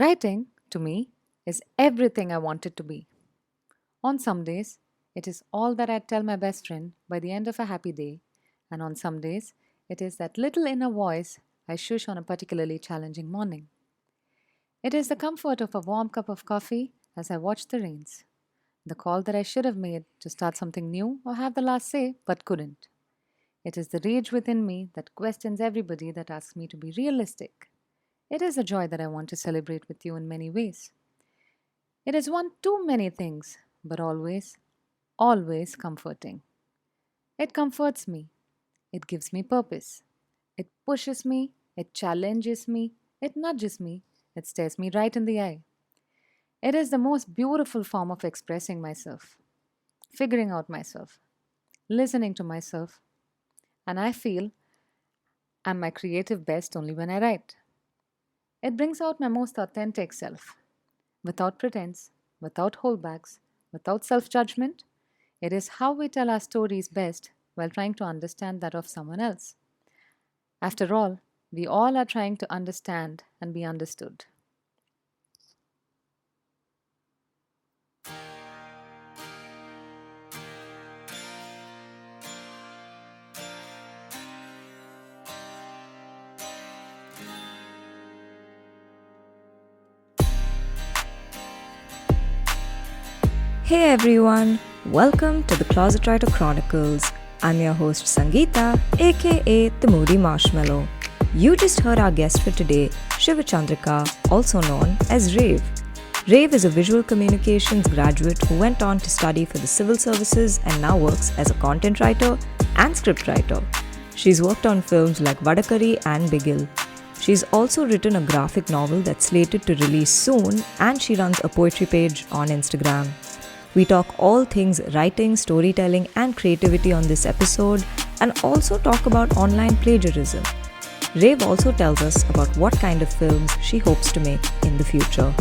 Writing, to me, is everything I want it to be. On some days, it is all that I tell my best friend by the end of a happy day, and on some days, it is that little inner voice I shush on a particularly challenging morning. It is the comfort of a warm cup of coffee as I watch the rains, the call that I should have made to start something new or have the last say but couldn't. It is the rage within me that questions everybody that asks me to be realistic. It is a joy that I want to celebrate with you in many ways. It is one too many things, but always, always comforting. It comforts me. It gives me purpose. It pushes me. It challenges me. It nudges me. It stares me right in the eye. It is the most beautiful form of expressing myself, figuring out myself, listening to myself, and I feel I'm my creative best only when I write. It brings out my most authentic self, without pretense, without holdbacks, without self judgment. It is how we tell our stories best while trying to understand that of someone else. After all, we all are trying to understand and be understood. Hey everyone, welcome to the Closet Writer Chronicles. I'm your host Sangeeta, aka the Moody Marshmallow. You just heard our guest for today, Shiva Chandrika, also known as Rave. Rave is a visual communications graduate who went on to study for the civil services and now works as a content writer and script writer. She's worked on films like Vadacurry and Bigil. She's also written a graphic novel that's slated to release soon, and she runs a poetry page on Instagram. We talk all things writing, storytelling, and creativity on this episode, and also talk about online plagiarism. Rave also tells us about what kind of films she hopes to make in the future.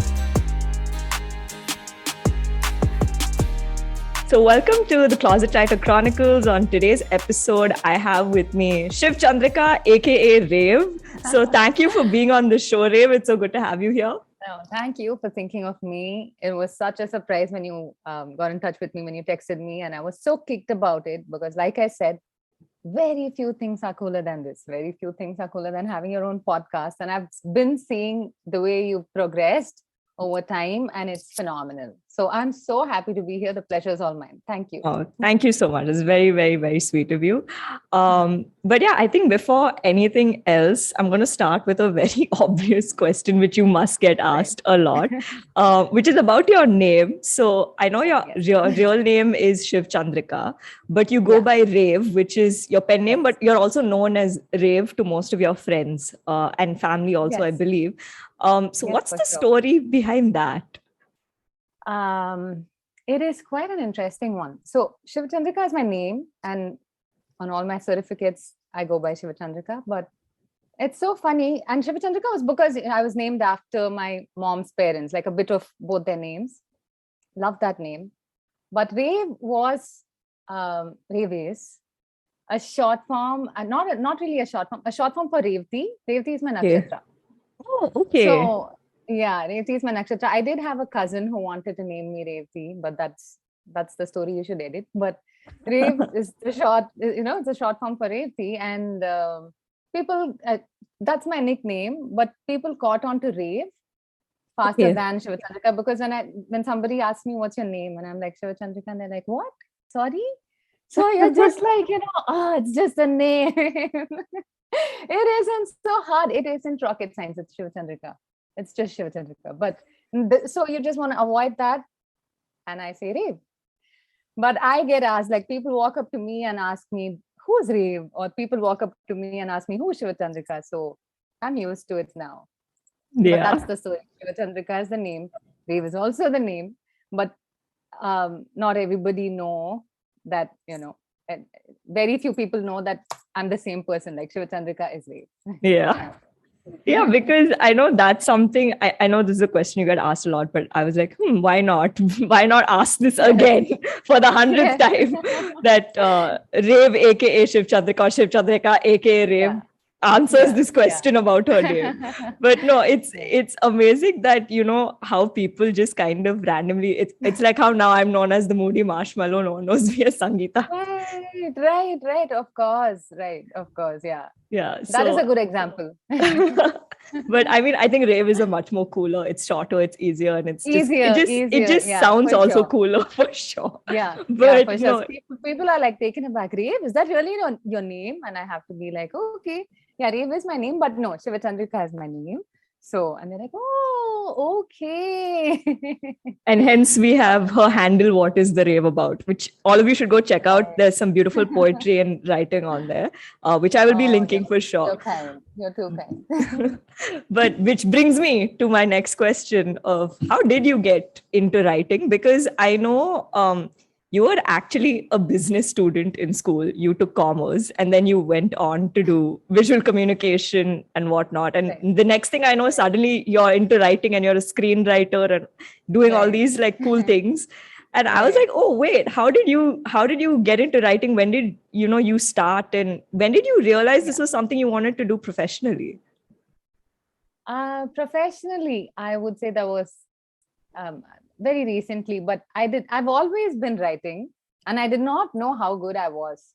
So welcome to the Closet Writer Chronicles. On today's episode, I have with me Shiv Chandrika, aka Rave. So thank you for being on the show, Rave. It's so good to have you here. No, thank you for thinking of me. It was such a surprise when you got in touch with me, when you texted me, and I was so kicked about it because, like I said, very few things are cooler than this. Very few things are cooler than having your own podcast. And I've been seeing the way you've progressed over time, and it's phenomenal. So I'm so happy to be here. The pleasure is all mine. Thank you. Oh, thank you so much. It's very, very, very sweet of you. But yeah, I think before anything else, I'm going to start with a very obvious question, which you must get asked a lot, which is about your name. So I know your real name is Shiv Chandrika, but you go by Rave, which is your pen name, but you're also known as Rave to most of your friends and family also, I believe. So what's the story behind that? It is quite an interesting one. So Shiva Chandrika is my name, and on all my certificates, I go by Shiva Chandrika. But it's so funny. And Shiva Chandrika was because I was named after my mom's parents, like a bit of both their names. Love that name. But Rave was Rave is a short form, not really a short form for Revti. Revti is my nakshatra. Oh, okay. So yeah, Revti is my nakshatra. I did have a cousin who wanted to name me Revti, but that's the story you should edit. But Rave is the short, it's a short form for Revti, and people, that's my nickname. But people caught on to Rave faster than Shiva Chandrika, because when somebody asks me what's your name, and I'm like Shiva Chandrika, and they're like, what? Sorry? So you're just like, it's just a name. It isn't so hard. It isn't rocket science. It's Shiva Chandrika. It's just Shiva Chandrika. But so you just want to avoid that. And I say Rave. But I get asked, like people walk up to me and ask me, who's Rave? Or people walk up to me and ask me, who's Shiva Chandrika? So I'm used to it now. Yeah. But that's the story. Shiva Chandrika is the name. Rave is also the name. But not everybody know that, very few people know that I'm the same person, like Shiva Chandrika is Rave. Yeah. Yeah, because I know that's something, I know this is a question you get asked a lot, but I was like, why not? Why not ask this again for the 100th time? That Rave, aka Shiv Chandrika, or Shiv Chandrika, aka Rave. answers this question about her name. But no, Yeah. it's amazing that how people just kind of randomly, it's like how now I'm known as the moody marshmallow, no one knows me as Sangeeta. Right. Of course. Right. Of course. Yeah. Yeah, That is a so good example. but I mean, I think Rave is a much more cooler. It's shorter, it's easier, and it Easier. just Yeah, sounds for also sure. cooler for sure. Yeah, But for sure. no, So people are like taken aback. Rave, is that really your name? And I have to be like, oh, okay, yeah, Rave is my name, but no, Shiva Chandrika is my name. So, and they're like, oh, okay. and hence we have her handle, What is the Rave About, which all of you should go check out. There's some beautiful poetry and writing on there, which I will be Oh, linking for sure. you're kind. You're too kind. But which brings me to my next question of how did you get into writing? Because I know you were actually a business student in school. You took commerce and then you went on to do visual communication and whatnot. And Right, the next thing I know, suddenly you're into writing and you're a screenwriter and doing all right, these like cool things. And I was right. like, oh wait, how did you get into writing? When did you start, and when did you realize this Yeah. was something you wanted to do professionally? Professionally, I would say that was um, very recently, but I've always been writing, and I did not know how good I was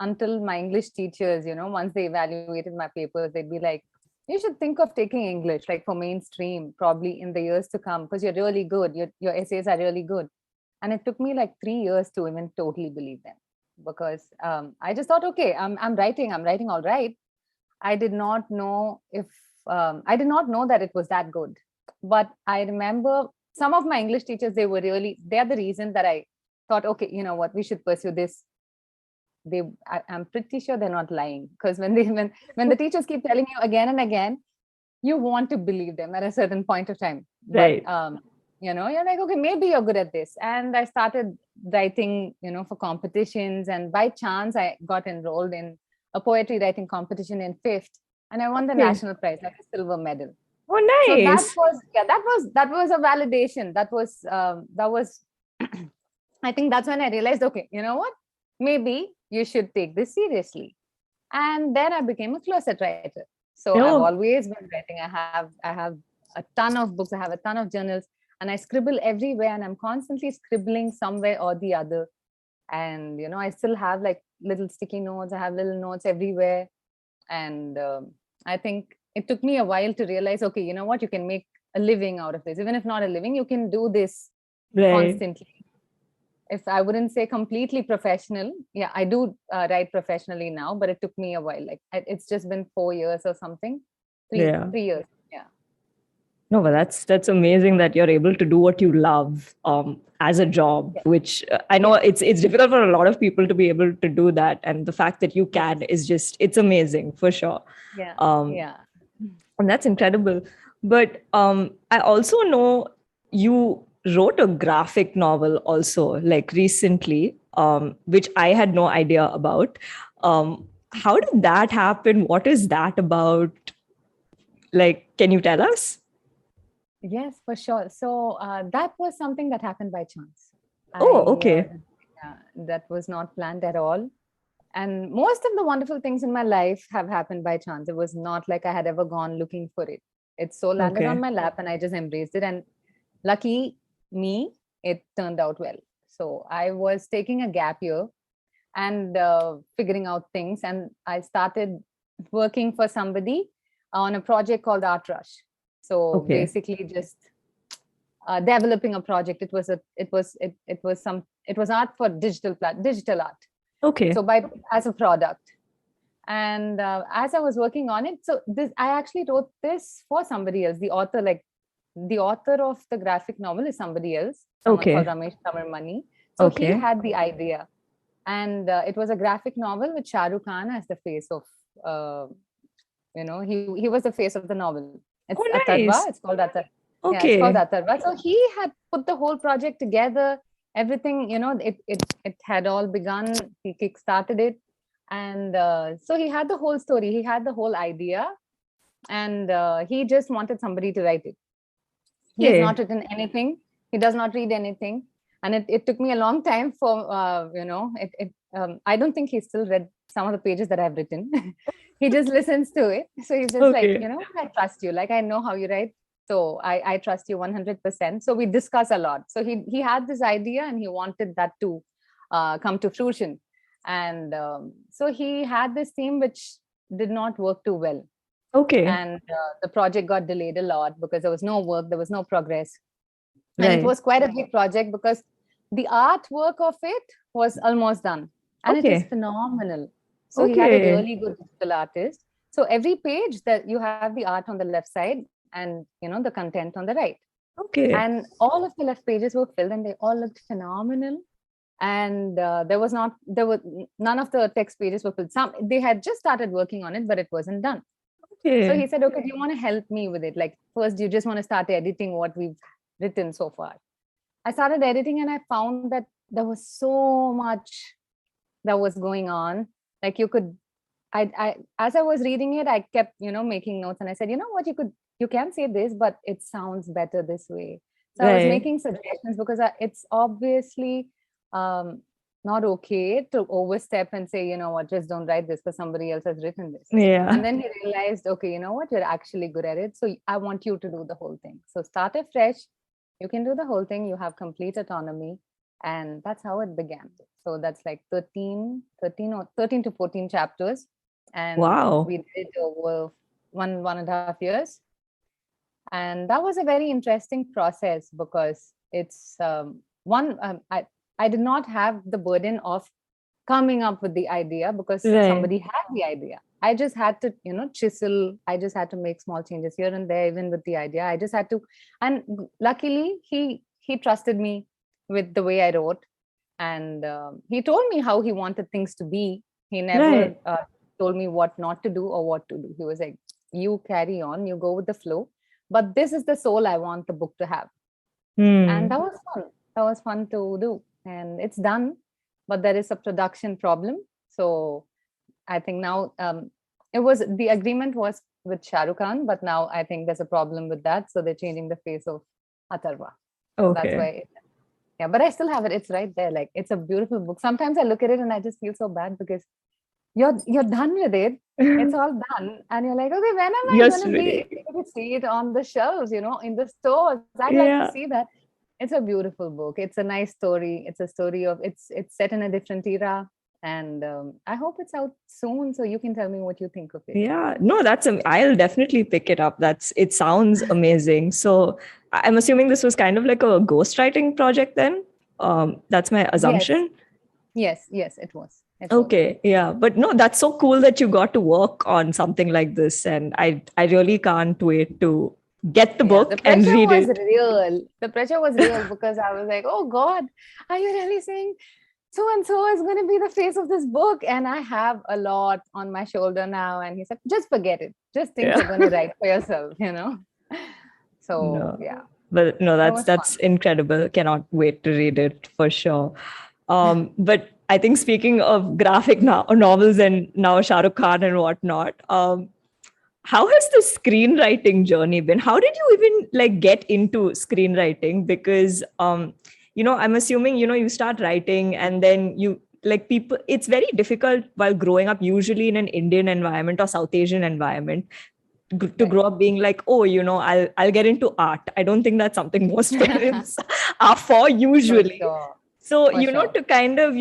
until my English teachers, once they evaluated my papers, they'd be like, you should think of taking English, like for mainstream, probably in the years to come, because you're really good. Your essays are really good. And it took me like 3 years to even totally believe them, because I just thought, okay, I'm writing all right. I did not know if I did not know that it was that good. But I remember some of my English teachers, they're the reason that I thought, okay, you know what, we should pursue this. I'm pretty sure they're not lying, because when the teachers keep telling you again and again, you want to believe them at a certain point of time. But Right. you're like, okay, maybe you're good at this. And I started writing, for competitions, and by chance I got enrolled in a poetry writing competition in fifth, and I won the Okay. national prize, like a silver medal. Oh, So that nice. was, yeah, that was a validation. That was I think that's when I realized, okay, you know what, maybe you should take this seriously. And then I became a closet writer. So I've Oh, always been writing. I have a ton of books, I have a ton of journals, and I scribble everywhere, and I'm constantly scribbling somewhere or the other. And I still have like little sticky notes, I have little notes everywhere. And I think it took me a while to realize, okay, you know what, you can make a living out of this. Even if not a living, you can do this right. constantly. If I wouldn't say completely professional, yeah, I do write professionally now, but it took me a while. Like it's just been 4 years or something, three Yeah. 3 years. Yeah, No, but that's amazing that you're able to do what you love as a job, yeah, which I know yeah, it's difficult for a lot of people to be able to do that, and the fact that you yes, can is just it's amazing for sure. yeah, Um, yeah. and that's incredible. But I also know you wrote a graphic novel also, like recently, which I had no idea about. How did that happen? What is that about? Like, can you tell us? Yes, for sure. So that was something that happened by chance. Oh, I okay. Yeah, that was not planned at all. And most of the wonderful things in my life have happened by chance. It was not like I had ever gone looking for it. It so landed on Okay. my lap, and I just embraced it. And lucky me, it turned out well. So I was taking a gap year and figuring out things. And I started working for somebody on a project called Art Rush. So Okay. basically, just developing a project. It was art for digital art. Okay. So by as a product. And as I was working on it, so this I actually wrote this for somebody else. The author of the graphic novel is somebody else, someone called Okay. Ramesh Thamilmani. So he Okay. had the idea, and it was a graphic novel with Shah Rukh Khan as the face of, uh, he was the face of the novel. It's Oh, Atharva. nice. It's called Atharva. Yeah, it's called Okay. Atharva. So he had put the whole project together. Everything, it had all begun. He kickstarted it, and so he had the whole story. He had the whole idea, and he just wanted somebody to write it. He has not Okay. written anything. He does not read anything, and it took me a long time for I don't think he still read some of the pages that I've written. He just listens to it. So he's just like, Okay. I trust you. Like, I know how you write. So I trust you 100%. So we discuss a lot. So he had this idea and he wanted that to come to fruition. And so he had this theme which did not work too well. Okay. And the project got delayed a lot because there was no work, there was no progress. And it Right. was quite a big project because the artwork of it was almost done. And it is Okay. phenomenal. So he had a Okay. really good digital artist. So every page that you have the art on the left side and the content on the right. Okay. And all of the left pages were filled and they all looked phenomenal. And there were none of the text pages were filled. Some they had just started working on it, but it wasn't done. So he Okay. said, okay, do you want to help me with it? Like, first, you just want to start editing what we've written so far. I started editing and I found that there was so much that was going on. Like, as I was reading it, I kept, making notes and I said, you know what, you can say this, but it sounds better this way. So I was Right. making suggestions because it's obviously um, not okay to overstep and say, you know what, just don't write this because somebody else has written this. And Yeah. then he realized, okay, you know what, you're actually good at it. So I want you to do the whole thing. So start afresh. You can do the whole thing. You have complete autonomy. And that's how it began. So that's like 13 to 14 chapters. And Wow. we did it over 1.5 years. And that was a very interesting process because it's I did not have the burden of coming up with the idea because Right. somebody had the idea. I just had to, chisel. I just had to make small changes here and there, even with the idea. I just had to, and luckily he trusted me with the way I wrote, and he told me how he wanted things to be. He never Right. told me what not to do or what to do. He was like, "You carry on, you go with the flow, but this is the soul I want the book to have." And Hmm. that was fun. That was fun to do, and it's done. But there is a production problem. So I think now it was the agreement was with Shah Rukh Khan, but now I think there's a problem with that. So they're changing the face of Atharva. So that's Okay. why. Yeah, but I still have it. It's right there. Like, it's a beautiful book. Sometimes I look at it and I just feel so bad because you're done with it. It's all done, and you're like, okay, when am I Just going to be reading. able to see it on the shelves? In the stores. I'd like to Yeah. see that. It's a beautiful book. It's a nice story. It's a story of it's set in a different era, and I hope it's out soon so you can tell me what you think of it. Yeah. No, I'll definitely pick it up. It sounds amazing. So I'm assuming this was kind of like a ghostwriting project then. That's my Yes, assumption. yes, it was. It was. Okay, yeah, but no, that's so cool that you got to work on something like this, and I really can't wait to get the Yeah, the book and pressure read was it. real. The pressure was real because I was like, oh God, are you really saying so and so is going to be the face of this book? And I have a lot on my shoulder now. And he said, just forget it. Just think Yeah. you're going to write for yourself. So, No, yeah, but no, that that's was fun. that's incredible. Cannot wait to read it for sure. But I think speaking of graphic novels and now Shah Rukh Khan and whatnot, how has the screenwriting journey been? How did you even like get into screenwriting? Because I'm assuming you start writing and then you like people. It's very difficult while growing up, usually in an Indian environment or South Asian environment, to Right. grow up being like, oh, I'll get into art. I don't think that's something most parents are for For usually. sure. So, For sure. to kind of,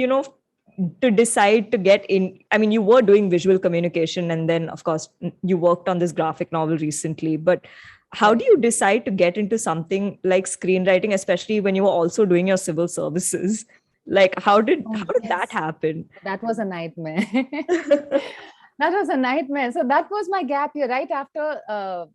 to decide to get in, I mean, you were doing visual communication and then, of course, you worked on this graphic novel recently. But how do Right. you decide to get into something like screenwriting, especially when you were also doing your civil services? Like, Oh, how did that yes. happen? That was a nightmare. That was a nightmare. So that was my gap year right after,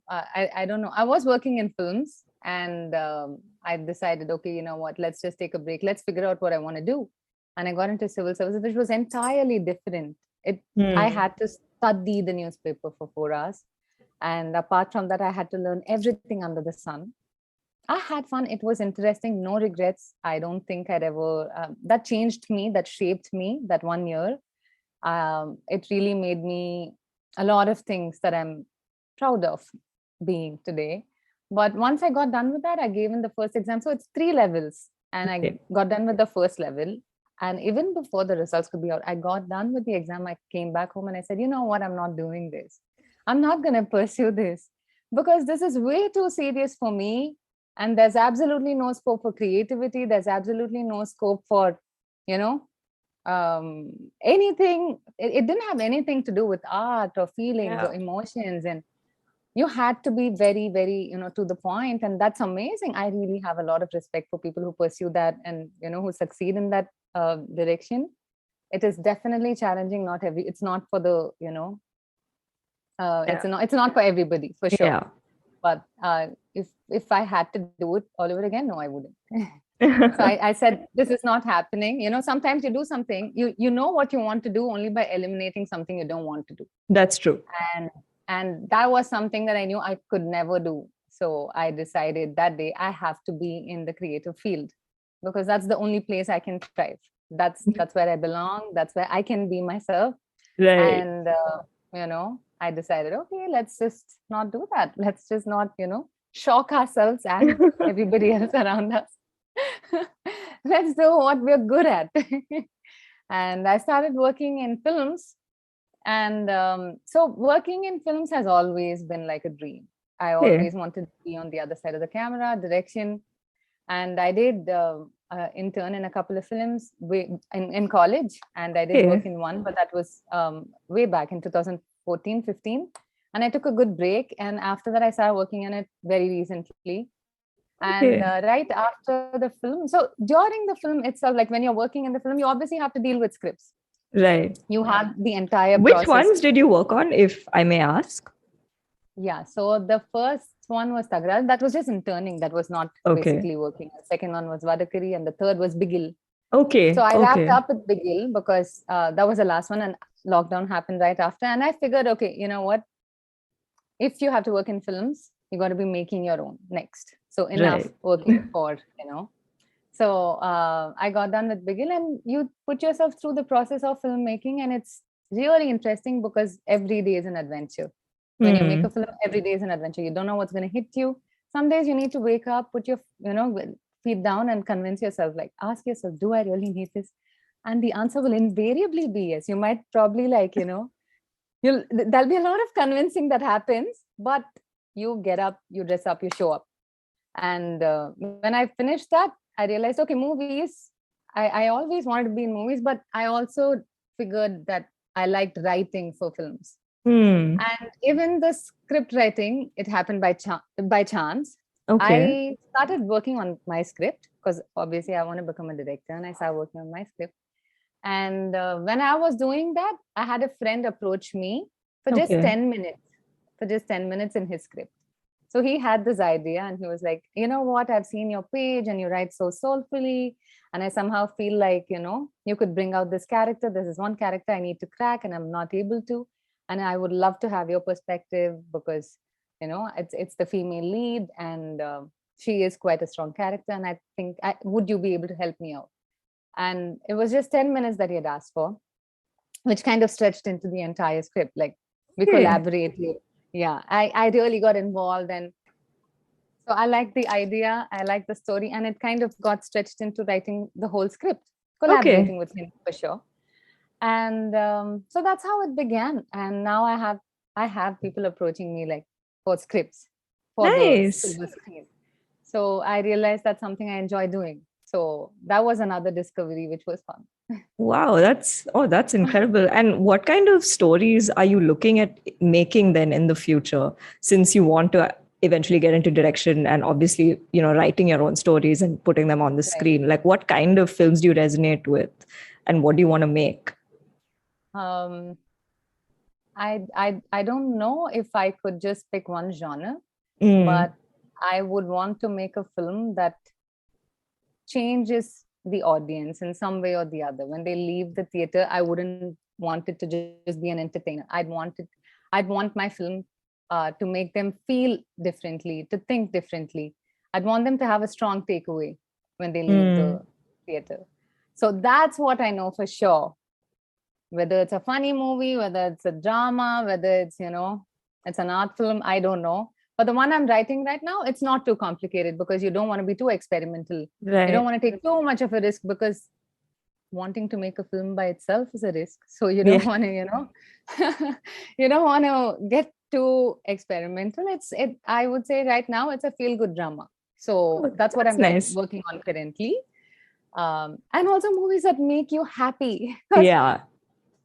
I don't know. I was working in films and I decided, okay, you know what, let's just take a break. Let's figure out what I want to do. And I got into civil services, which was entirely different. I Hmm. had to study the newspaper for 4 hours. And apart from that, I had to learn everything under the sun. I had fun. It was interesting. No regrets. I don't think I'd ever, that changed me, that shaped me that 1 year. It really made me a lot of things that I'm proud of being today. But once I got done with that, I gave in the first exam. So it's 3 levels. And I Okay. got done with the first level. And even before the results could be out, I got done with the exam. I came back home and I said, you know what? I'm not doing this. I'm not going to pursue this because this is way too serious for me. And there's absolutely no scope for creativity. There's absolutely no scope for, you know, anything. It didn't have anything to do with art or feelings or emotions. And you had to be very, very, to the point. And that's amazing. I really have a lot of respect for people who pursue that and, who succeed in that direction. It is definitely challenging. It's not for the, it's not for everybody, for sure. Yeah. But if I had to do it all over again, no, I wouldn't. So I said, this is not happening. Sometimes you do something, you know what you want to do only by eliminating something you don't want to do. That's true. And that was something that I knew I could never do. So I decided that day I have to be in the creative field because that's the only place I can thrive. That's where I belong. That's where I can be myself. Right. And, I decided, okay, let's just not do that. Let's just not, shock ourselves and everybody else around us. Let's do what we're good at. And I started working in films. And so working in films has always been like a dream. I always wanted to be on the other side of the camera, direction. And I did intern in a couple of films in college. And I did work in one, but that was way back in 2014, 15. And I took a good break. And after that, I started working on it very recently. And right after the film, so during the film itself, like when you're working in the film, you obviously have to deal with scripts. Right. You have the entire Which process. ones did you work on, if I may ask? Yeah. So the first one was Tagral. That was just interning. That was not basically working. The second one was Vadacurry and the third was Bigil. Okay. So I wrapped up with Bigil because that was the last one and lockdown happened right after. And I figured, okay, you know what? If you have to work in films, you got to be making your own next. So enough working for, So I got done with Bigil and you put yourself through the process of filmmaking and it's really interesting because every day is an adventure. When you make a film, every day is an adventure. You don't know what's going to hit you. Some days you need to wake up, put your, feet down and convince yourself, like ask yourself, do I really need this? And the answer will invariably be yes. You might probably there'll be a lot of convincing that happens, but you get up, you dress up, you show up. And when I finished that, I realized, okay, movies, I always wanted to be in movies, but I also figured that I liked writing for films. And even the script writing, it happened by chance. I started working on my script because obviously I want to become a director and I started working on my script. And when I was doing that, I had a friend approach me for just 10 minutes in his script. So he had this idea and he was like, you know what, I've seen your page and you write so soulfully. And I somehow feel like, you could bring out this character. This is one character I need to crack and I'm not able to. And I would love to have your perspective because, it's the female lead and she is quite a strong character. And I think, would you be able to help me out? And it was just 10 minutes that he had asked for, which kind of stretched into the entire script. Like we collaborated. Yeah, I really got involved. And so I liked the idea. I liked the story. And it kind of got stretched into writing the whole script, collaborating with him for sure. And so that's how it began. And now I have people approaching me like for scripts for the silver screen. So I realized that's something I enjoy doing. So that was another discovery, which was fun. Wow, that's incredible. And what kind of stories are you looking at making then in the future, since you want to eventually get into direction and obviously, writing your own stories and putting them on the screen? Like what kind of films do you resonate with and what do you want to make? I don't know if I could just pick one genre, but I would want to make a film that changes the audience in some way or the other. When they leave the theater, I wouldn't want it to just be an entertainer. I'd want my film to make them feel differently, to think differently. I'd want them to have a strong takeaway when they leave the theater. So that's what I know for sure. Whether it's a funny movie, whether it's a drama, whether it's, it's an art film, I don't know. But the one I'm writing right now, it's not too complicated because you don't want to be too experimental. Right. You don't want to take too much of a risk because wanting to make a film by itself is a risk. So you don't Yeah. want to, you don't want to get too experimental. I would say right now it's a feel good drama. So Oh, that's what that's I'm nice. working on currently. And also movies that make you happy. Because Yeah.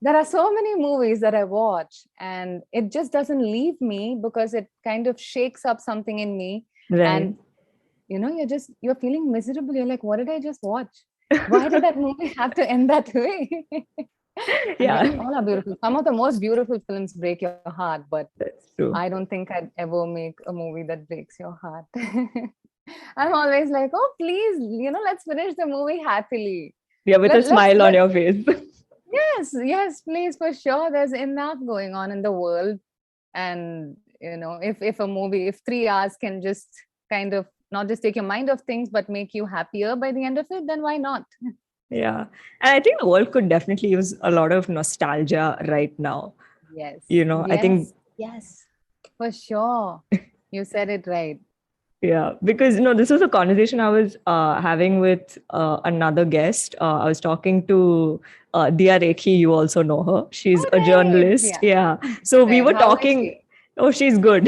there are so many movies that I watch and it just doesn't leave me because it kind of shakes up something in me. Right. And you're feeling miserable. You're like, what did I just watch? Why did that movie have to end that way? I mean, Yeah. all are beautiful. Some of the most beautiful films break your heart, but That's true. I don't think I'd ever make a movie that breaks your heart. I'm always like, oh, please, let's finish the movie happily. Yeah, with a smile on Let your face. yes, please, for sure. There's enough going on in the world, and if a movie, if 3 hours can just kind of not just take your mind off things, but make you happier by the end of it, then why not? Yeah. And I think the world could definitely use a lot of nostalgia right now. Yes, I think, yes, yes, for sure. You said it right. yeah, because, this was a conversation I was having with another guest. I was talking to Dia Rekhi. You also know her. She's Oh, a right. journalist. Yeah. Yeah. So we Right. were How is talking. she? Oh, she's good.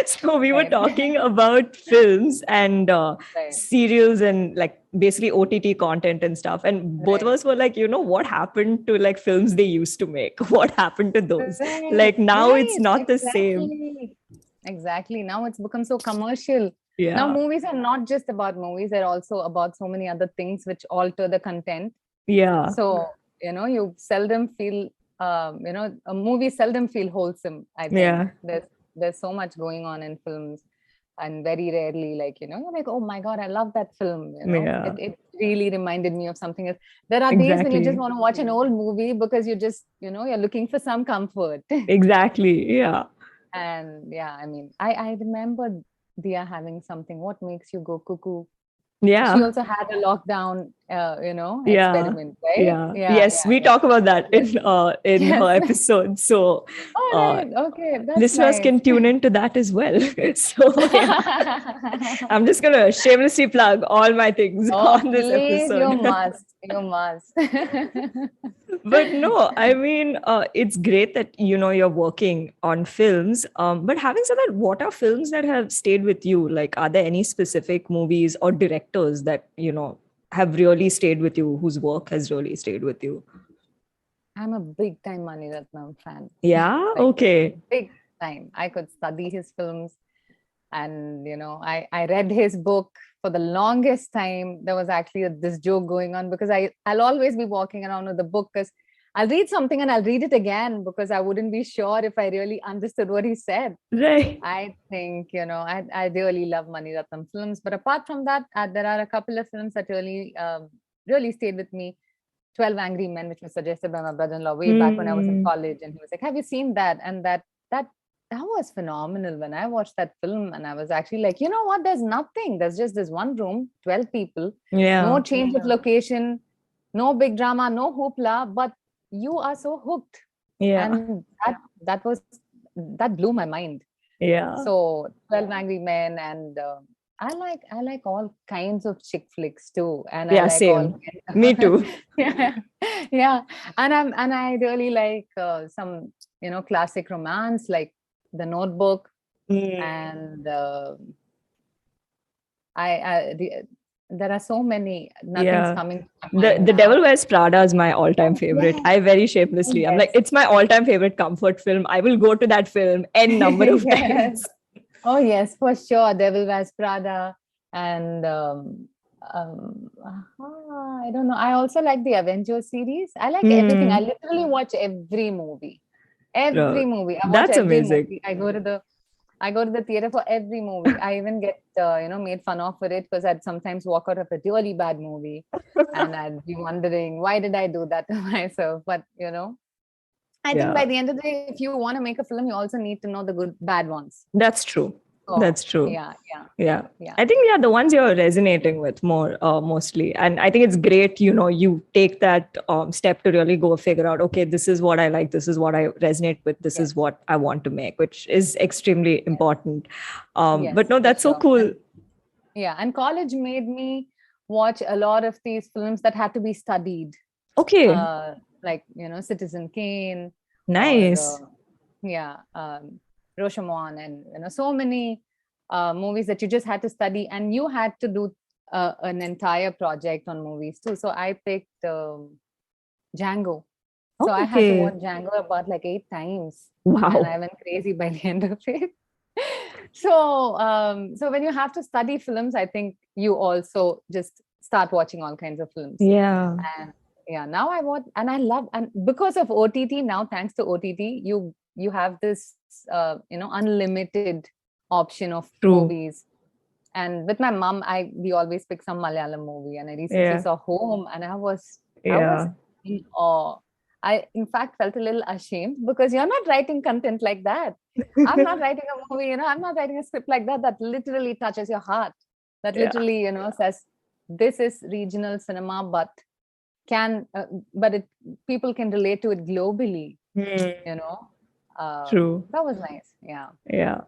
So we were Right. talking about films and Right. serials and like basically OTT content and stuff. And both of Right. us were like, what happened to like films they used to make? What happened to those? Right. Like now it's Right. not the same. Exactly. Exactly. Now it's become so commercial. Now Yeah. movies are not just about movies, they're also about so many other things which alter the content. Yeah. So, you seldom feel a movie seldom feel wholesome, I think. Yeah. There's so much going on in films, and very rarely, like, you're like, oh my God, I love that film. Yeah. It really reminded me of something else. There are days when you just Exactly. want to watch an old movie because you just, you're looking for some comfort. Exactly. Yeah. And yeah, I mean, I remember Dia having something, what makes you go cuckoo? She Yeah. also had a lockdown, Yeah. experiment, right? Yeah. Yeah, Yes, yeah, we yeah. talk about that Yes, in yes. her episode. So All uh right. Okay, that's listeners nice. can tune into that as well. So yeah. I'm just gonna shamelessly plug all my things Oh, on this please, you episode. must. You must. But no, I mean, it's great that you're working on films. But having said that, what are films that have stayed with you? Like, are there any specific movies or directors that have really stayed with you, whose work has really stayed with you? I'm a big time Mani Ratnam fan. Yeah. Like, Okay. big time. I could study his films, and I read his book for the longest time. There was actually this joke going on because I'll always be walking around with the book, because I'll read something and I'll read it again because I wouldn't be sure if I really understood what he said. Right. I think, I really love Mani Ratnam films. But apart from that, there are a couple of films that really stayed with me. 12 Angry Men, which was suggested by my brother-in-law way back when I was in Hmm. college. And he was like, have you seen that? And that that was phenomenal. When I watched that film, and I was actually like, you know what? There's nothing. There's just this one room, 12 people, no Yeah. change of location, no big drama, no hoopla, but you are so hooked. Yeah. And that blew my mind. Yeah. So 12 Angry Men, and I like all kinds of chick flicks too, and I Yeah. like all Same. Me too. yeah, yeah, and I really like some classic romance like The Notebook, Hmm. and I there are so many. Nothing's Yeah. coming to my The mind The Devil now. Wears Prada is my all-time Oh favorite. yes, I very oh shamelessly, I'm like, yes, it's my all-time favorite comfort film. I will go to that film n number of yes. times. Oh yes, for sure. Devil Wears Prada, and I don't know. I also like the Avengers series. I like everything. I Hmm. literally watch every movie. Every movie. I watch That's every amazing. movie. I go to the theater for every movie. I even get made fun of for it because I'd sometimes walk out of a really bad movie, and I'd be wondering why did I do that to myself. But I think Yeah, by the end of the day, if you want to make a film, you also need to know the good bad ones. that's true. So That's true. yeah, yeah, Yeah. yeah. I think, yeah, the ones you're resonating with more, mostly. And I think it's great, you take that step to really go figure out, okay, this is what I like, this is what I resonate with, this Yes, is what I want to make, which is extremely yes, important. But yes, no, for that's so sure. cool. And yeah, and college made me watch a lot of these films that had to be studied. Okay. Like, Citizen Kane, or Nice. Rashomon, and so many movies that you just had to study, and you had to do an entire project on movies too. So I picked Django. So I had to watch Okay. Django about like 8 times, and I Wow. went crazy by the end of it. So when you have to study films, I think you also just start watching all kinds of films. Yeah. And yeah, now I watch, and I love, and because of OTT now, thanks to OTT, you have this unlimited option of True. movies. And with my mom, we always pick some Malayalam movie, and I recently Yeah. saw Home, and I was Yeah. in awe. I in fact felt a little ashamed because you're not writing content like that. I'm not writing a movie, I'm not writing a script like that that literally touches your heart. That Yeah. literally, says this is regional cinema, can but it people can relate to it globally. Hmm. You know, True. that was nice. Yeah. Yeah.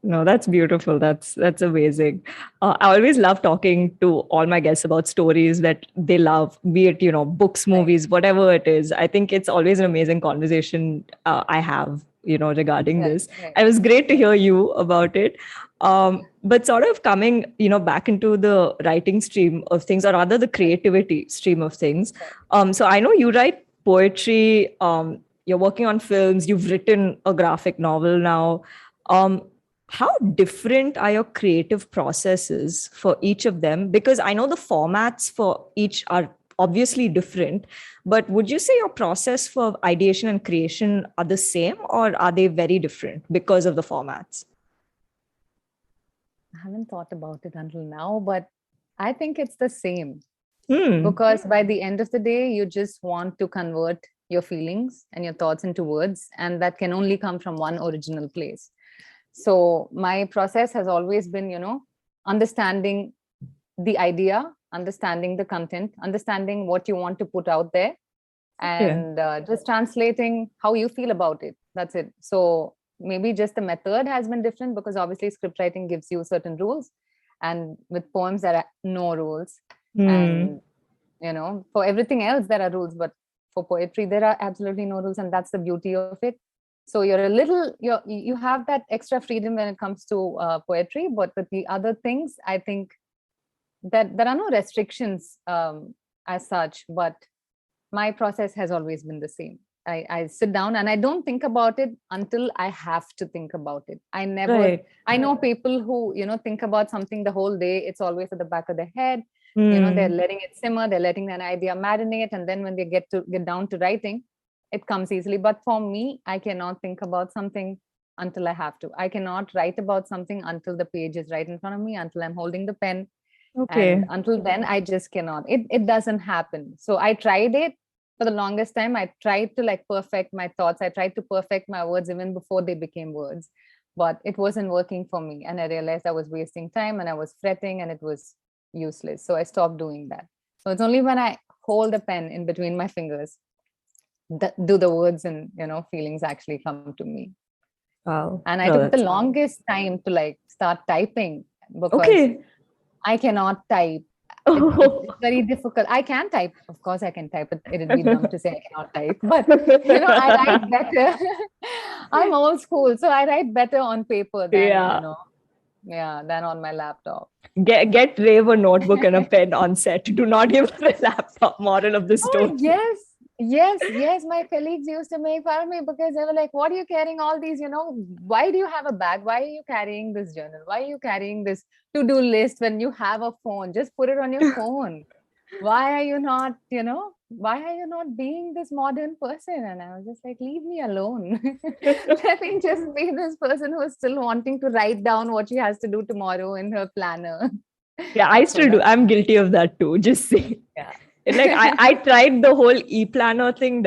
No, that's beautiful. That's amazing. I always love talking to all my guests about stories that they love, be it books, Right. movies, whatever it is. I think it's always an amazing conversation I have regarding Right. this. Right. It was great to Right. hear you about it. But sort of coming back into the writing stream of things, or rather the Right. creativity stream of things. Right. So I know you write poetry. You're working on films. You've written a graphic novel now. Um, how different are your creative processes for each of them? Because I know the formats for each are obviously different, but would you say your process for ideation and creation are the same, or are they very different because of the formats? I haven't thought about it until now, but I think it's the same, Hmm. because by the end of the day, you just want to convert your feelings and your thoughts into words, and that can only come from one original place. So my process has always been, understanding the idea, understanding the content, understanding what you want to put out there, Okay. and just translating how you feel about it. That's it. So maybe just the method has been different, because obviously script writing gives you certain rules, and with poems there are no rules. Hmm. And for everything else there are rules, but for poetry there are absolutely no rules, and that's the beauty of it. So you have that extra freedom when it comes to poetry, but with the other things, I think that there are no restrictions as such. But my process has always been the same. I sit down and I don't think about it until I have to think about it. Right. I know people who, think about something the whole day. It's always at the back of their head. They're Hmm. letting it simmer, they're letting an idea marinate. And then when they get down to writing, it comes easily. But for me, I cannot think about something until I have to. I cannot write about something until the page is right in front of me, until I'm holding the pen. And Okay. until then, I just cannot. It doesn't happen. So I tried it for the longest time. I tried to like perfect my thoughts. I tried to perfect my words even before they became words, but it wasn't working for me. And I realized I was wasting time, and I was fretting, and it was useless. So I stopped doing that. So it's only when I hold a pen in between my fingers that do the words and feelings actually come to me. Wow. And I No, took the that's longest time to like start typing, because okay. I cannot type. It's very difficult. I can type, of course, I can type. It'd be dumb to say I cannot type, but I write better. I'm old school, so I write better on paper than Yeah. yeah, than on my laptop. Get Rave a notebook and a pen on set. Do not give her a laptop. Moral of the Oh, story. yes. Yes, yes. My colleagues used to make fun of me because they were like, what are you carrying all these, why do you have a bag? Why are you carrying this journal? Why are you carrying this to-do list when you have a phone? Just put it on your phone. Why are you not, why are you not being this modern person? And I was just like, leave me alone. Let me just be this person who is still wanting to write down what she has to do tomorrow in her planner. Yeah, I So still do. that's, I'm guilty of that too. Just say. yeah. Like I tried the whole e-planner thing,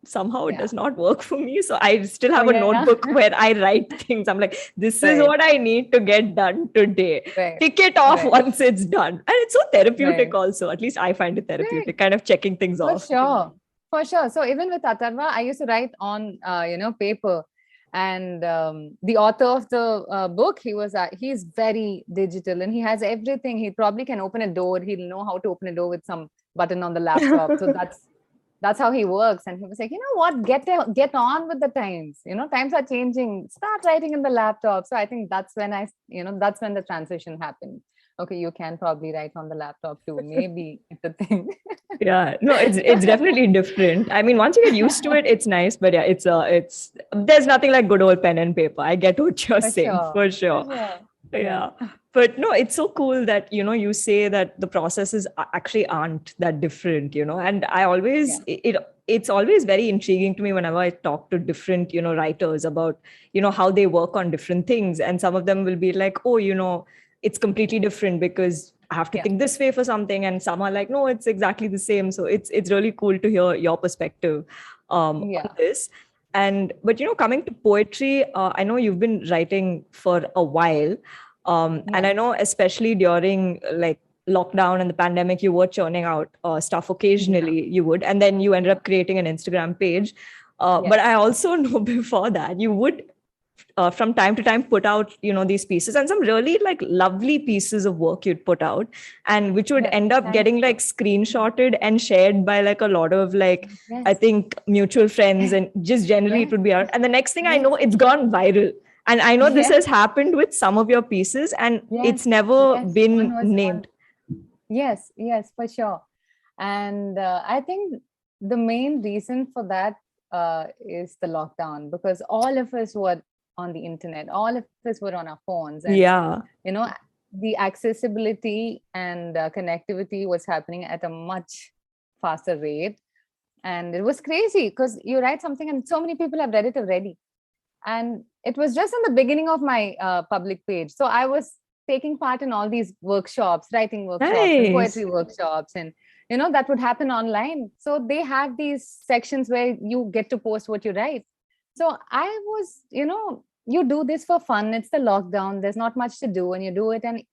somehow it Yeah. does not work for me. So I still Oh, have a yeah. notebook where I write things. I'm like, this is Right. what I need to get done today. Right. Tick it off Right. once it's done. And it's so therapeutic Right. also. At least I find it Right. therapeutic, kind of checking things For off. sure. For sure. So even with Atharva, I used to write on, paper. And the author of the book, he's very digital, and he has everything. He probably can open a door. He'll know how to open a door with some button on the laptop. So that's how he works. And he was like, you know what, get on with the times, times are changing, start writing in the laptop. So I think that's when that's when the transition happened. Okay, you can probably write on the laptop too, maybe it's a thing. Yeah, no, it's definitely different. I mean, once you get used to it, it's nice. But yeah, it's there's nothing like good old pen and paper. I get what you're For saying sure, for for sure. sure. Yeah, Yeah, but no, it's so cool that you say that the processes actually aren't that different. And I yeah, always it's always very intriguing to me whenever I talk to different writers about how they work on different things, and some of them will be like, oh, it's completely different because I have to yeah, think this way for something, and some are like, no, it's exactly the same. So it's really cool to hear your perspective on yeah, this. And but coming to poetry, I know you've been writing for a while, and yeah, I know especially during like lockdown and the pandemic, you were churning out stuff yeah, occasionally. You would, and then you ended up creating an Instagram page. But yes, I also know before that you would from time to time put out these pieces, and some really like lovely pieces of work you'd put out, and which would yes, end up thank getting like you. screenshotted and shared by like a lot of like, I Yes, think, mutual friends, and just generally it yes, would be out, and the next thing I yes, know, it's gone viral. And I know this yes, has happened with some of your pieces, and yes, it's never yes, one been was one. named. Yes, yes, for sure. And I think the main reason for that is the lockdown, because all of us were on the internet, all of us were on our phones, and Yeah. you know, the accessibility and connectivity was happening at a much faster rate. And it was crazy because you write something and so many people have read it already. And it was just in the beginning of my public page. So I was taking part in all these workshops, writing workshops and Nice. poetry workshops, and that would happen online. So they have these sections where you get to post what you write. So I was, you do this for fun. It's the lockdown. There's not much to do, and you do it. And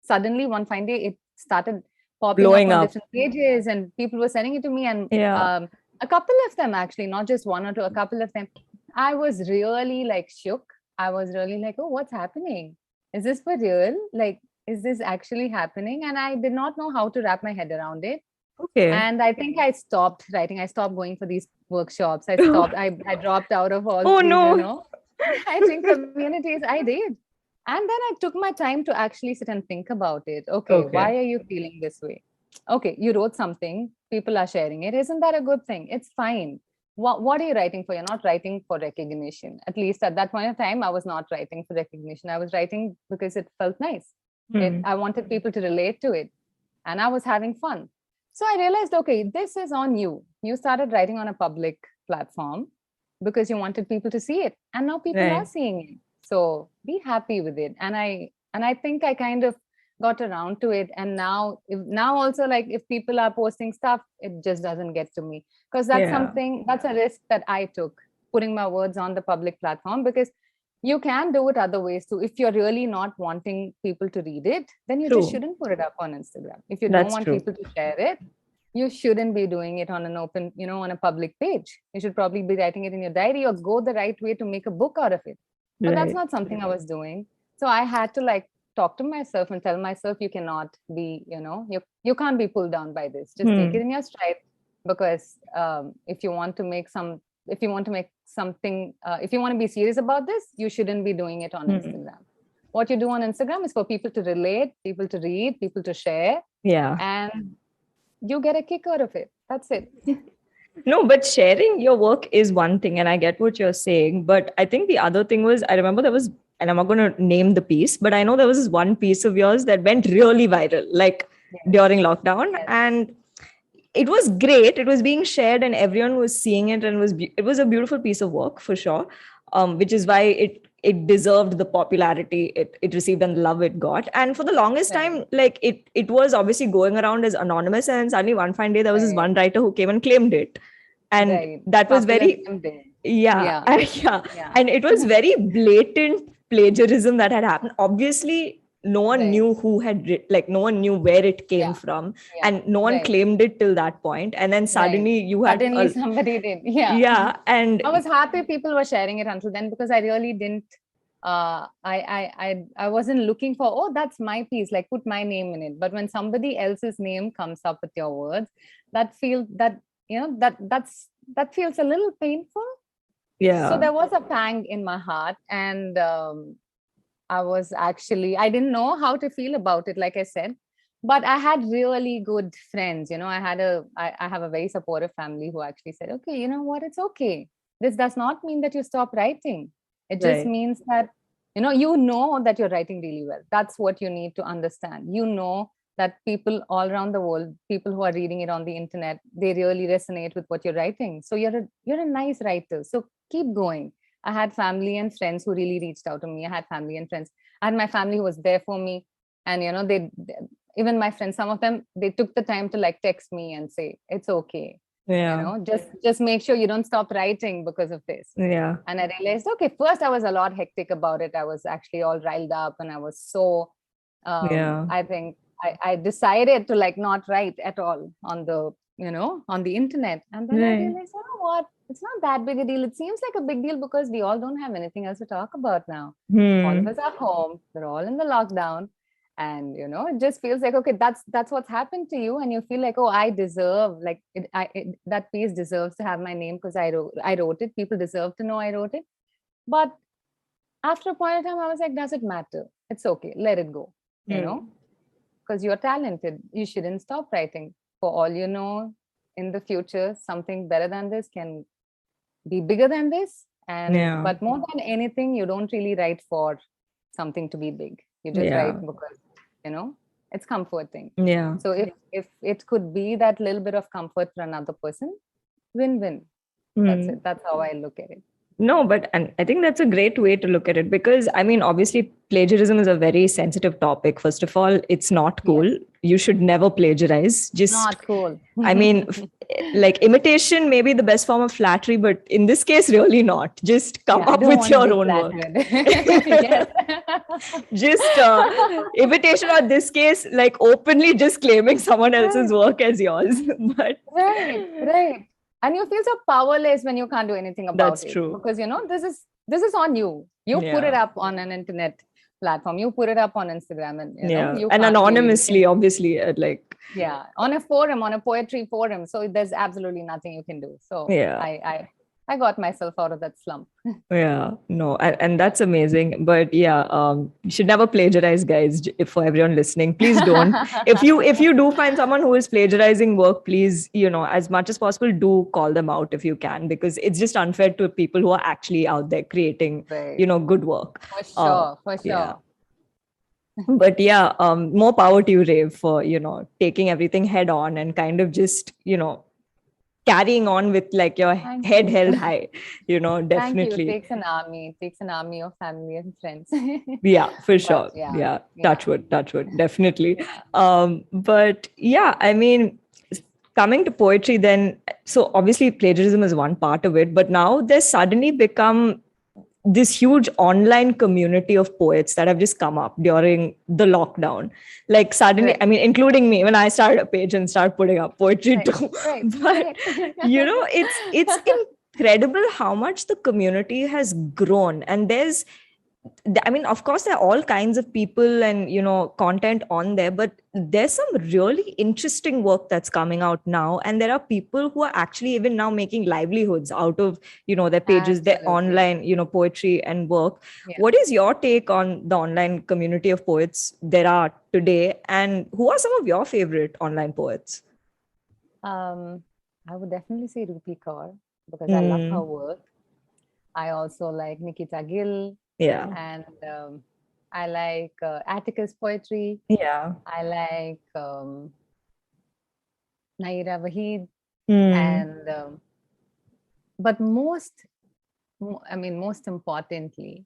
suddenly one fine day it started popping up Blowing on up. different pages, and people were sending it to me. And Yeah. a couple of them, actually, not just one or two, a couple of them, I was really like shook. I was really like, oh, what's happening? Is this for real? Like, is this actually happening? And I did not know how to wrap my head around it. Okay. And I think I stopped writing. I stopped going for these workshops. I dropped out of all Oh these, no. writing communities. I did. And then I took my time to actually sit and think about it. Okay, Okay. why are you feeling this way? Okay, you wrote something, people are sharing it. Isn't that a good thing? It's fine. What are you writing for? You're not writing for recognition. At least at that point of time, I was not writing for recognition. I was writing because it felt nice. Hmm. I wanted people to relate to it, and I was having fun. So I realized, okay, this is on you. You started writing on a public platform because you wanted people to see it, and now people are Right. seeing it. So be happy with it. And I think I kind of got around to it. And now also, like, if people are posting stuff, it just doesn't get to me, because Yeah. that's a risk that I took, putting my words on the public platform, because you can do it other ways too. If you're really not wanting people to read it, then you just True. shouldn't put it up on Instagram. If you don't That's want true. people to share it, you shouldn't be doing it on an open, on a public page. You should probably be writing it in your diary, or go the right way to make a book out of it. But that's Right. not something I was doing. So I had to, like, talk to myself and tell myself, you cannot be, you can't be pulled down by this. Just take it Hmm. in your stride. Because if you want to make something, if you want to be serious about this, you shouldn't be doing it on Hmm. Instagram. What you do on Instagram is for people to relate, people to read, people to share, Yeah. and you get a kick out of it. That's it. No, but sharing your work is one thing, and I get what you're saying. But I think the other thing was, I remember there was, and I'm not going to name the piece, but I know there was this one piece of yours that went really viral, like Yes, during lockdown, yes, and it was great. It was being shared, and everyone was seeing it, and it was a beautiful piece of work for sure. Which is why it deserved the popularity it received and the love it got. And for the longest right, time, like it was obviously going around as anonymous, and suddenly one fine day there was this right, one writer who came and claimed it, and right. A that was couple of very, them did. yeah. Yeah, Yeah, yeah. and it was very blatant plagiarism that had happened. Obviously no one Right. knew like no one knew where it came Yeah, from, yeah. and no one Right, claimed it till that point, and then right. suddenly you had Suddenly somebody did. Yeah. yeah. And I was happy people were sharing it until then, because I really didn't I wasn't looking for, oh, that's my piece, like put my name in it. But when somebody else's name comes up with your words, that that feels a little painful. Yeah. So there was a pang in my heart, and I didn't know how to feel about it, like I said, but I had really good friends. I have a very supportive family who actually said, okay, you know what, it's okay. This does not mean that you stop writing. It just Right. means that, that you're writing really well. That's what you need to understand. That people all around the world, people who are reading it on the internet, they really resonate with what you're writing. So you're a nice writer. So keep going. I had family and friends who really reached out to me. I had family and friends. I had my family who was there for me. And, even my friends, some of them, they took the time to like text me and say, it's okay. Yeah. Just make sure you don't stop writing because of this. Yeah. And I realized, okay, first I was a lot hectic about it. I was actually all riled up and I was so, Yeah. I think I decided to like not write at all on the internet. And then I Right. realized, you know what? It's not that big a deal. It seems like a big deal because we all don't have anything else to talk about now. All of us are home. We're all in the lockdown. And it just feels like, okay, that's what's happened to you. And you feel like, oh, I deserve, like that piece deserves to have my name because I wrote it. People deserve to know I wrote it. But after a point in time, I was like, does it matter? It's okay. Let it go. Because you're talented. You shouldn't stop writing. For all you know, in the future, something better than this can be bigger than this. Yeah. But more than anything, you don't really write for something to be big. You just Yeah. write because, it's comforting. Yeah. So if it could be that little bit of comfort for another person, win-win. That's it. That's how I look at it. No, but and I think that's a great way to look at it because I mean, obviously, plagiarism is a very sensitive topic. First of all, it's not cool. Yes. You should never plagiarize. Just, Not cool. I mean, like imitation may be the best form of flattery, but in this case, really not. Just come Yeah, I up don't with want to your be own work. flattered. Yes. Just imitation, or this case, like openly just claiming someone else's work as yours. But Right. And you feel so powerless when you can't do anything about that's it true. because this is on you. You put it Yeah. up on an internet platform. You put it up on Instagram, and Yeah. you And can't really do anonymously, anything. obviously, like, Yeah, on a forum, on a poetry forum. So there's absolutely nothing you can do. So yeah. I got myself out of that slump. Yeah, no, and that's amazing. But yeah, you should never plagiarize, guys. If for everyone listening, please don't. If you do find someone who is plagiarizing work, please, as much as possible, do call them out if you can, because it's just unfair to people who are actually out there creating, Right. good work. For sure, for Yeah. sure. But yeah, more power to you, Rave, for taking everything head on and kind of just carrying on with like your Thank head you. held high. Thank you. It Definitely. takes an army. It takes an army of family and friends. Yeah, for But sure. yeah, Yeah, yeah, touch wood, definitely. yeah. But yeah, I mean, coming to poetry, then, so obviously plagiarism is one part of it, but now there's suddenly become this huge online community of poets that have just come up during the lockdown. Like suddenly, I Right, mean, including me, when I started a page and started putting up poetry right, too. right, But it's incredible how much the community has grown. And I mean, of course, there are all kinds of people and content on there, but there's some really interesting work that's coming out now, and there are people who are actually even now making livelihoods out of their pages, their Absolutely. online poetry and work. Yeah. What is your take on the online community of poets there are today, and who are some of your favorite online poets? Um, I would definitely say Rupi Kaur because I love her Mm, work. I also like Nikita Gill, yeah, and I like Atticus poetry. yeah. I like Naira Waheed, Mm, and but most importantly,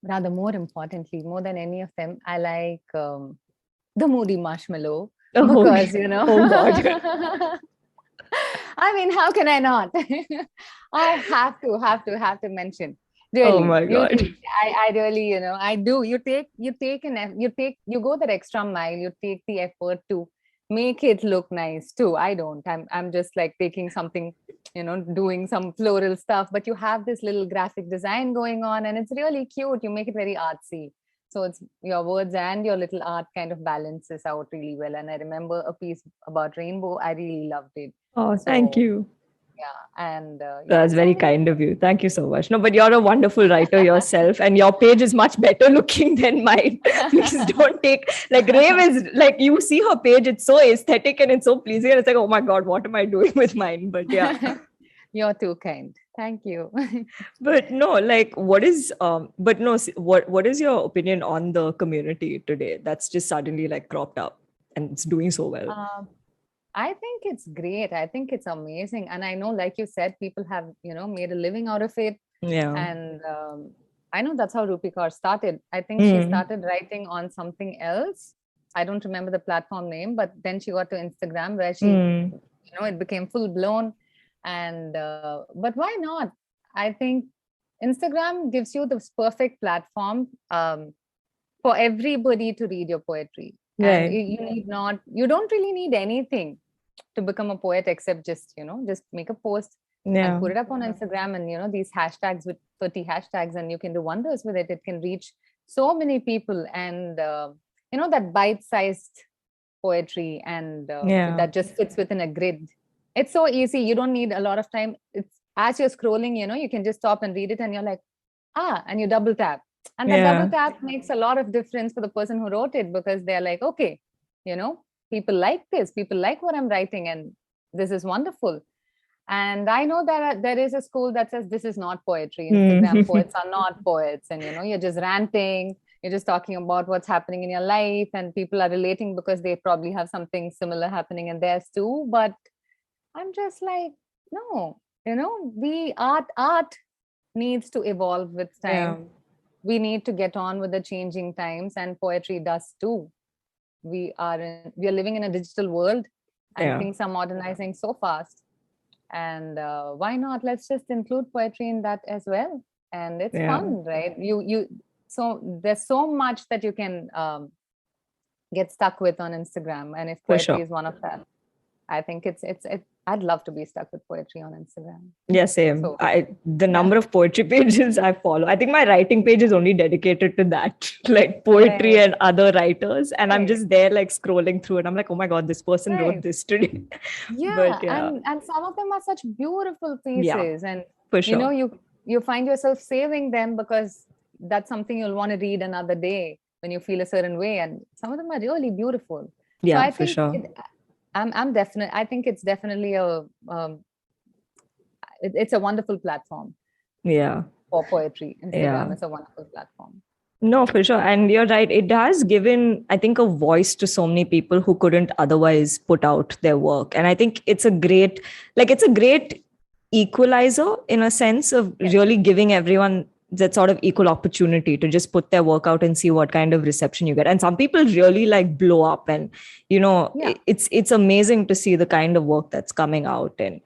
rather more importantly, more than any of them, I like the Moody Marshmallow oh, because oh god. I mean, how can I not? I have to mention. Oh Really, my you, god. I really, I do. You go that extra mile. You take the effort to make it look nice too. I don't. I'm just like taking something, doing some floral stuff. But you have this little graphic design going on, and it's really cute. You make it very artsy. So it's your words and your little art kind of balances out really well. And I remember a piece about rainbow. I really loved it. Oh, thank So you. yeah, and That's so very kind of you. Thank you so much. No, but you're a wonderful writer yourself, and your page is much better looking than mine. Please don't take like Rave is like you see her page, it's so aesthetic and it's so pleasing, and it's like, oh my god, what am I doing with mine? But yeah. You're too kind. Thank you. But no, like what is but no, what is your opinion on the community today that's just suddenly like cropped up and it's doing so well? Um, I think it's great. I think it's amazing. And I know, like you said, people have, made a living out of it. Yeah. And I know that's how Rupi Kaur started. I think she Mm. started writing on something else. I don't remember the platform name, but then she got to Instagram where she, Mm. it became full blown. And, but why not? I think Instagram gives you this perfect platform for everybody to read your poetry. And Right. you don't really need anything to become a poet except just make a post and Yeah. put it up on Instagram, and these hashtags with 30 hashtags, and you can do wonders with it. It can reach so many people, and that bite-sized poetry, and Yeah. that just fits within a grid. It's so easy. You don't need a lot of time. It's as you're scrolling, you can just stop and read it, and you're like, and you double tap, and that double Yeah. tap makes a lot of difference for the person who wrote it, because they're like, okay, people like this, people like what I'm writing, and this is wonderful. And I know that there is a school that says this is not poetry. Instagram Mm. poets are not poets, and you're just ranting, you're just talking about what's happening in your life, and people are relating because they probably have something similar happening in theirs too. But I'm just like, no, we art needs to evolve with Yeah. time. We need to get on with the changing times, and poetry does too. We are living in a digital world, and Yeah. things are modernizing so fast. And why not? Let's just include poetry in that as well. And it's Yeah. fun, right? So there's so much that you can get stuck with on Instagram, and if For poetry sure. is one of that, I think I'd love to be stuck with poetry on Instagram. Yeah, same. So The yeah, number of poetry pages I follow. I think my writing page is only dedicated to that, like poetry right, and other writers. And I'm right, just there like scrolling through and I'm like, oh my God, this person wrote right. this today. But Yeah, yeah. and some of them are such beautiful Yeah, pieces, and for you know sure. you you find yourself saving them because that's something you'll want to read another day when you feel a certain way, and some of them are really beautiful. So Yeah, I for think sure. I'm definitely, I think it's definitely it's a wonderful platform Yeah. for poetry. Instagram Yeah. is a wonderful platform. No, for sure. And you're right. It has given, I think, a voice to so many people who couldn't otherwise put out their work. And I think it's a great equalizer in a sense of Yes. really giving everyone that sort of equal opportunity to just put their work out and see what kind of reception you get. And some people really like blow up, and Yeah. it's amazing to see the kind of work that's coming out. Right.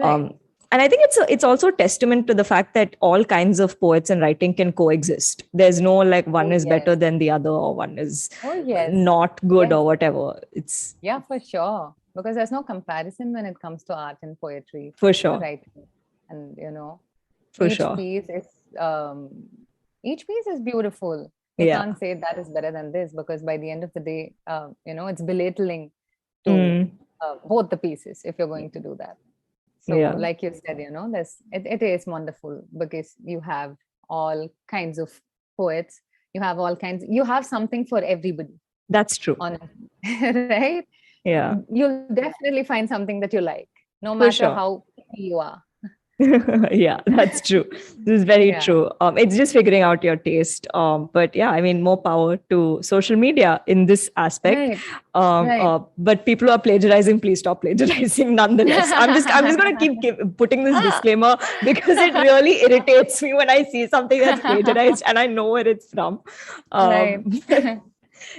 Um, and I think it's also a testament to the fact that all kinds of poets and writing can coexist. There's no like one Oh is yes. better than the other or one is Oh yes. not good Yes. or whatever. It's Yeah, for sure. Because there's no comparison when it comes to art and poetry for or sure. writing. And For each sure. piece is um, each piece is beautiful. You Yeah. can't say that is better than this, because by the end of the day, it's belittling to Mm, both the pieces if you're going to do that. So, yeah. like you said, it is wonderful because you have all kinds of poets. You have something for everybody That's true. on it, right? Yeah. You'll definitely find something that you like, no For matter sure. how picky you are. Yeah, that's true. This is very Yeah, true. It's just figuring out your taste. But yeah, I mean, more power to social media in this aspect. right, right. But people who are plagiarizing, please stop plagiarizing. Nonetheless, I'm just gonna keep putting this disclaimer because it really irritates me when I see something that's plagiarized and I know where it's from. Right. But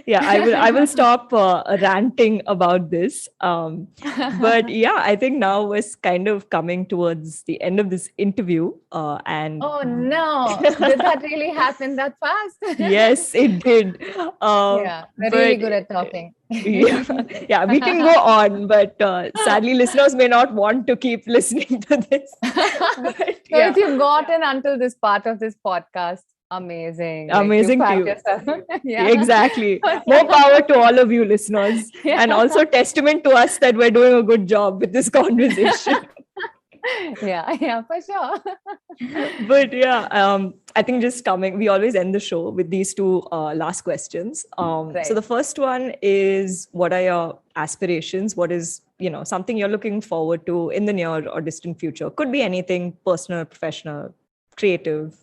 yeah, I will stop ranting about this. But yeah, I think now we're kind of coming towards the end of this interview, and Oh no, did that really happen that fast? yes, it did. Yeah, we're really But good at talking. yeah, yeah, we can go on, but sadly, listeners may not want to keep listening to this. So But if yeah, you've gotten until this part of this podcast, Amazing. Like you Amazing to pat you. yourself. Yeah. Exactly. More power to all of you listeners. And Yeah. also testament to us that we're doing a good job with this conversation. Yeah, for sure. But yeah, I think just coming, we always end the show with these two last questions. So Right. the first one is, what are your aspirations? What is, something you're looking forward to in the near or distant future? Could be anything, personal, professional, creative.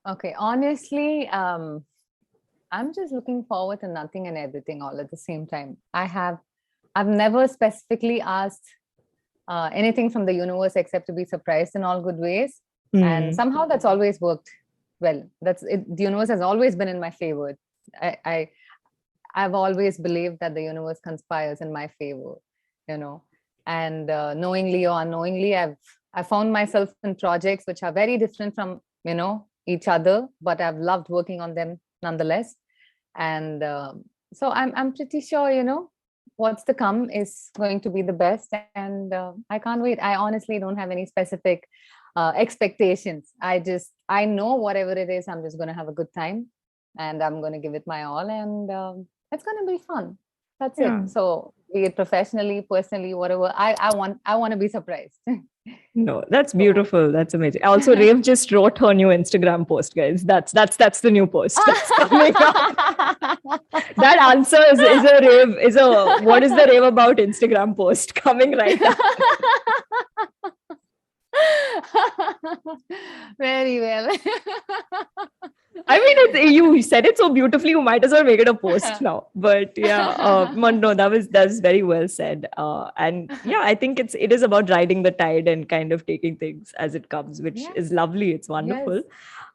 Okay. Honestly, I'm just looking forward to nothing and everything all at the same time. I've never specifically asked anything from the universe except to be surprised in all good ways. And Hmm. somehow that's always worked well. That's it. The universe has always been in my favor. I, I I've always believed that the universe conspires in my favor, you know. And knowingly or unknowingly, I found myself in projects which are very different from each other, but I've loved working on them nonetheless. And so I'm pretty sure what's to come is going to be the best, and I can't wait. I honestly don't have any specific expectations. I know whatever it is, I'm just going to have a good time, and I'm going to give it my all, and it's going to be fun. That's it. Yeah. So be it professionally, personally, whatever, I want to be surprised. No, that's So beautiful. That's amazing. Also, Rave just wrote her new Instagram post, guys. That's the new post that's coming up. That answer is a rave, is a what is the rave about Instagram post coming right up. Very well. I mean, you said it so beautifully. You might as well make it a post now. But yeah, no, that's very well said. And yeah, I think it is about riding the tide and kind of taking things as it comes, which Yes, is lovely. It's yes, wonderful.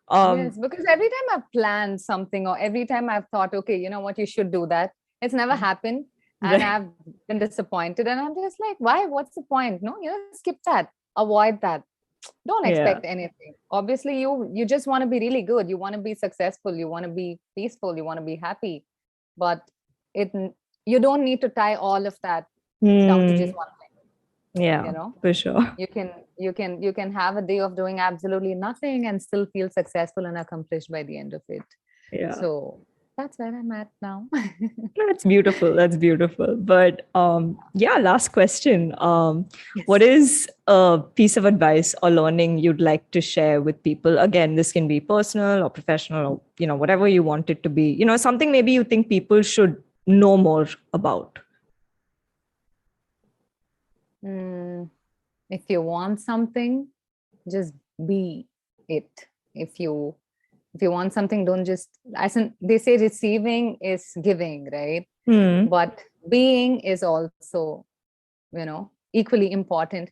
Um, yes. Because every time I've planned something, or every time I've thought, okay, you know what, you should do that, it's never happened. And right. I've been disappointed. And I'm just like, why? What's the point? No, skip that, avoid that. Don't Yeah. expect anything. Obviously, you just want to be really good. You want to be successful. You want to be peaceful. You want to be happy. But it you don't need to tie all of that down to just Hmm. one thing. Yeah, You know, for sure. you can have a day of doing absolutely nothing and still feel successful and accomplished by the end of it. Yeah. So that's where I'm at now. That's beautiful. That's beautiful. But yeah, last question. What Yes. is a piece of advice or learning you'd like to share with people? Again, this can be personal or professional, or whatever you want it to be. Something maybe you think people should know more about. Mm, if you want something, just be it. If you want something, don't just, as in they say receiving is giving, right? Hmm. But being is also equally important.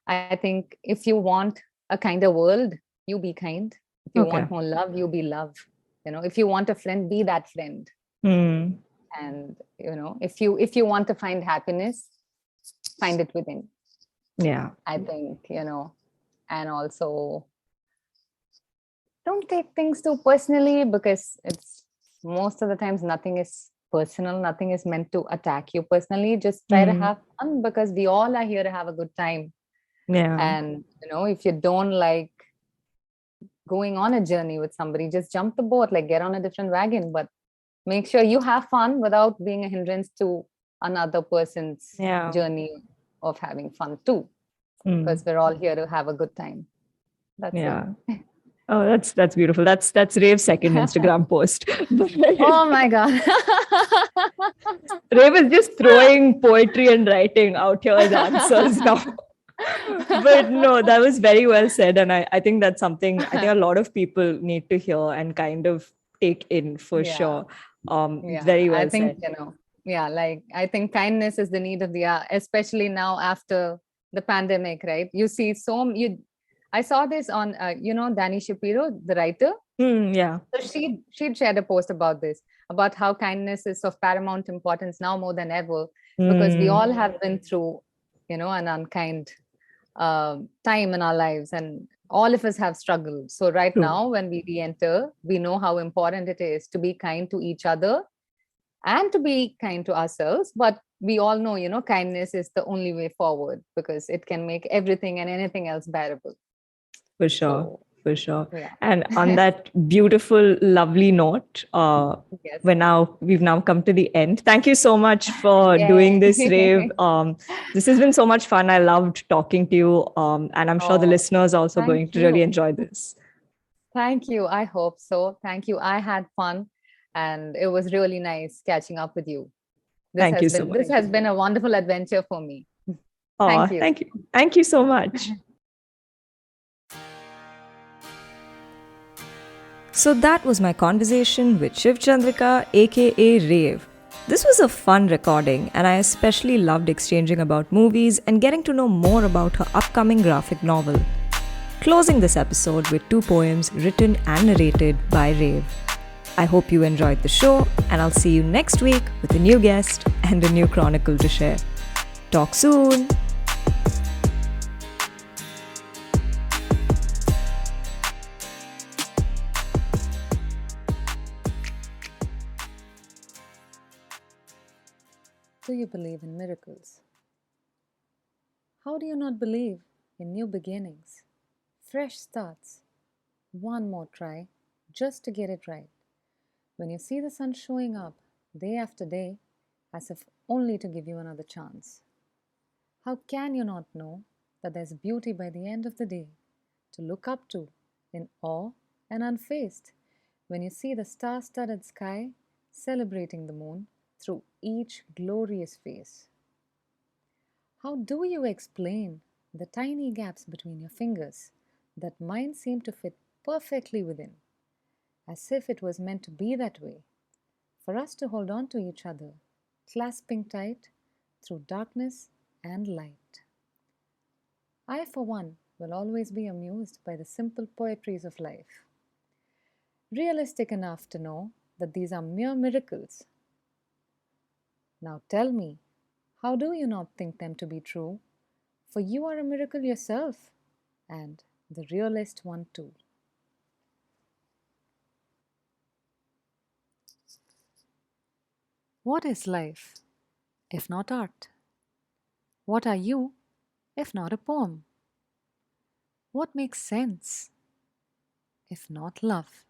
I think if you want a kinder world, you be kind. If you Okay. want more love, you be love. If you want a friend, be that friend. Hmm. And if you want to find happiness, find it within. Yeah. I think, and also don't take things too personally, because it's most of the times nothing is personal, nothing is meant to attack you personally. Just try to Hmm. have fun, because we all are here to have a good time. Yeah. And if you don't like going on a journey with somebody, just jump the boat, like get on a different wagon, but make sure you have fun without being a hindrance to another person's Yeah. journey of having fun too, Hmm. because we're all here to have a good time. That's it. Yeah. Oh, that's beautiful. That's Rave's second Instagram post. Oh my God. Rave is just throwing poetry and writing out here as answers now. But no, that was very well said. And I think that's something I think a lot of people need to hear and kind of take in for Yeah. sure. Yeah. Very I well think, said. yeah, like I think kindness is the need of the hour, especially now after the pandemic, right? You see I saw this on, Dani Shapiro, the writer. Yeah. So she'd shared a post about this, about how kindness is of paramount importance now more than ever, because we Hmm. all have been through, an unkind time in our lives, and all of us have struggled. So right True. now, when we re-enter, we know how important it is to be kind to each other and to be kind to ourselves. But we all know, kindness is the only way forward, because it can make everything and anything else bearable. For sure. So For sure. Yeah. And on that beautiful, lovely note, Yes. we've now come to the end. Thank you so much for doing Yay. this, Rave. This has been so much fun. I loved talking to you, and I'm sure the Oh, listeners are also thank going to really you. enjoy this. Thank you. I hope so. Thank you. I had fun and it was really nice catching up with you. Thank you so This much. has been a wonderful adventure for me. Oh, Thank you. thank you. Thank you so much. So that was my conversation with Shiv Chandrika, aka Rave. This was a fun recording, and I especially loved exchanging about movies and getting to know more about her upcoming graphic novel. Closing this episode with two poems written and narrated by Rave. I hope you enjoyed the show, and I'll see you next week with a new guest and a new chronicle to share. Talk soon! Do you believe in miracles? How do you not believe in new beginnings, fresh starts, one more try just to get it right? When you see the sun showing up day after day as if only to give you another chance. How can you not know that there's beauty by the end of the day to look up to in awe and unfazed when you see the star studded sky celebrating the moon through each glorious phase? How do you explain the tiny gaps between your fingers that mine seem to fit perfectly within, as if it was meant to be that way, for us to hold on to each other, clasping tight through darkness and light? I, for one, will always be amused by the simple poetries of life, realistic enough to know that these are mere miracles. Now tell me, how do you not think them to be true? For you are a miracle yourself, and the realest one too. What is life, if not art? What are you, if not a poem? What makes sense, if not love?